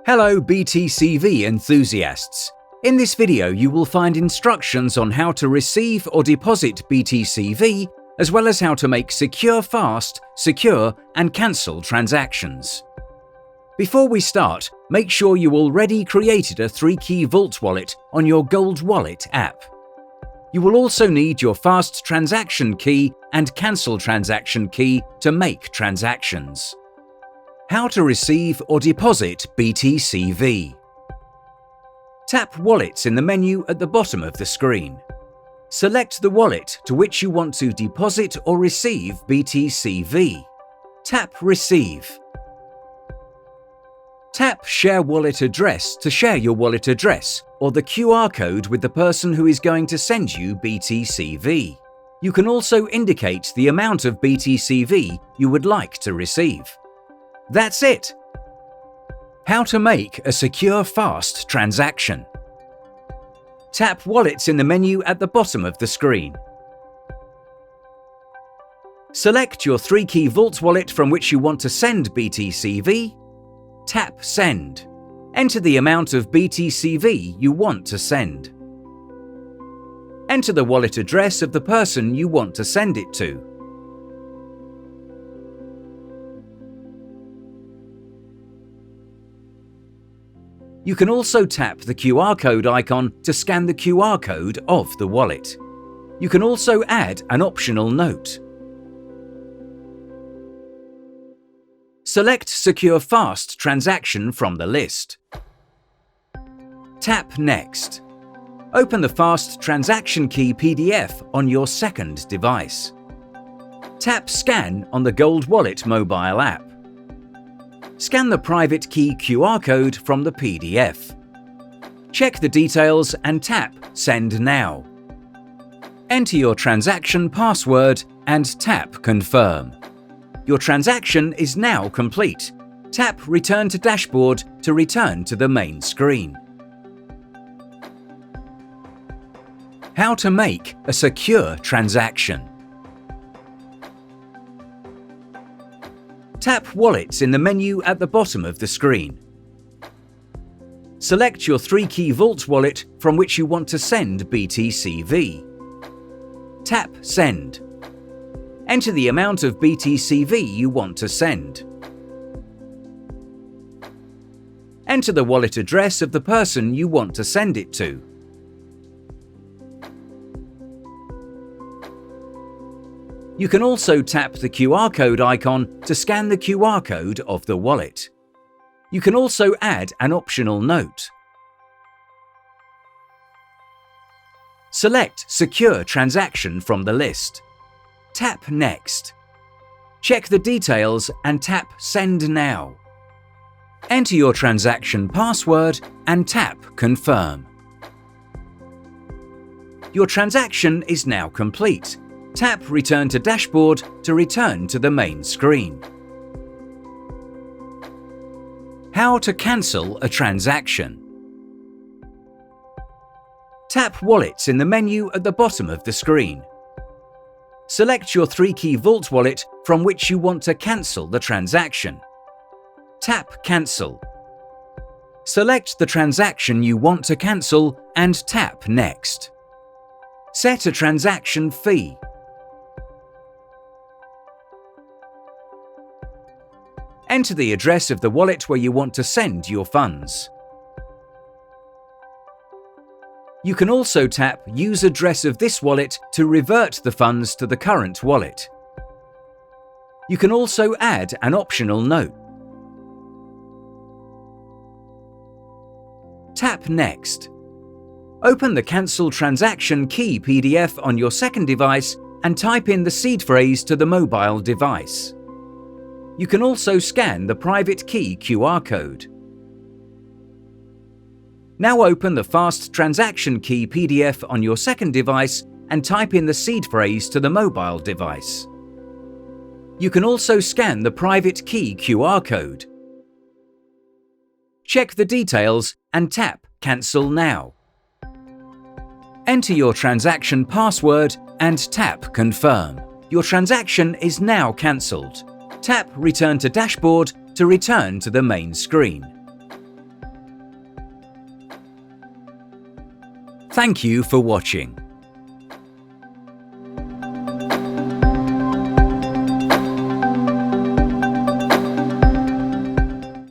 Hello Btcv enthusiasts! In this video you will find instructions on how to receive or deposit Btcv, as well as how to make secure, fast, secure and cancel transactions. Before we start, make sure you already created a 3-key Vault wallet on your Gold Wallet app. You will also need your fast transaction key and cancel transaction key to make transactions. How to receive or deposit Btcv. Tap Wallets in the menu at the bottom of the screen. Select the wallet to which you want to deposit or receive Btcv. Tap Receive. Tap Share Wallet Address to share your wallet address or the QR code with the person who is going to send you Btcv. You can also indicate the amount of Btcv you would like to receive. That's it! How to make a secure, fast transaction. Tap Wallets in the menu at the bottom of the screen. Select your 3-key Vault wallet from which you want to send Btcv. Tap Send. Enter the amount of Btcv you want to send. Enter the wallet address of the person you want to send it to. You can also tap the QR code icon to scan the QR code of the wallet. You can also add an optional note. Select Secure Fast Transaction from the list. Tap Next. Open the Fast Transaction Key PDF on your second device. Tap Scan on the Gold Wallet mobile app. Scan the private key QR code from the PDF. Check the details and tap Send Now. Enter your transaction password and tap Confirm. Your transaction is now complete. Tap Return to Dashboard to return to the main screen. How to make a secure transaction. Tap Wallets in the menu at the bottom of the screen. Select your 3-key Vault wallet from which you want to send Btcv. Tap Send. Enter the amount of Btcv you want to send. Enter the wallet address of the person you want to send it to. You can also tap the QR code icon to scan the QR code of the wallet. You can also add an optional note. Select Secure Transaction from the list. Tap Next. Check the details and tap Send Now. Enter your transaction password and tap Confirm. Your transaction is now complete. Tap Return to Dashboard to return to the main screen. How to cancel a transaction. Tap Wallets in the menu at the bottom of the screen. Select your 3-key Vault wallet from which you want to cancel the transaction. Tap Cancel. Select the transaction you want to cancel and tap Next. Set a transaction fee. Enter the address of the wallet where you want to send your funds. You can also tap Use address of this wallet to revert the funds to the current wallet. You can also add an optional note. Tap Next. Open the Cancel Transaction Key PDF on your second device and type in the seed phrase to the mobile device. You can also scan the private key QR code. Now open the Fast Transaction Key PDF on your second device and type in the seed phrase to the mobile device. You can also scan the private key QR code. Check the details and tap Cancel Now. Enter your transaction password and tap Confirm. Your transaction is now cancelled. Tap Return to Dashboard to return to the main screen. Thank you for watching.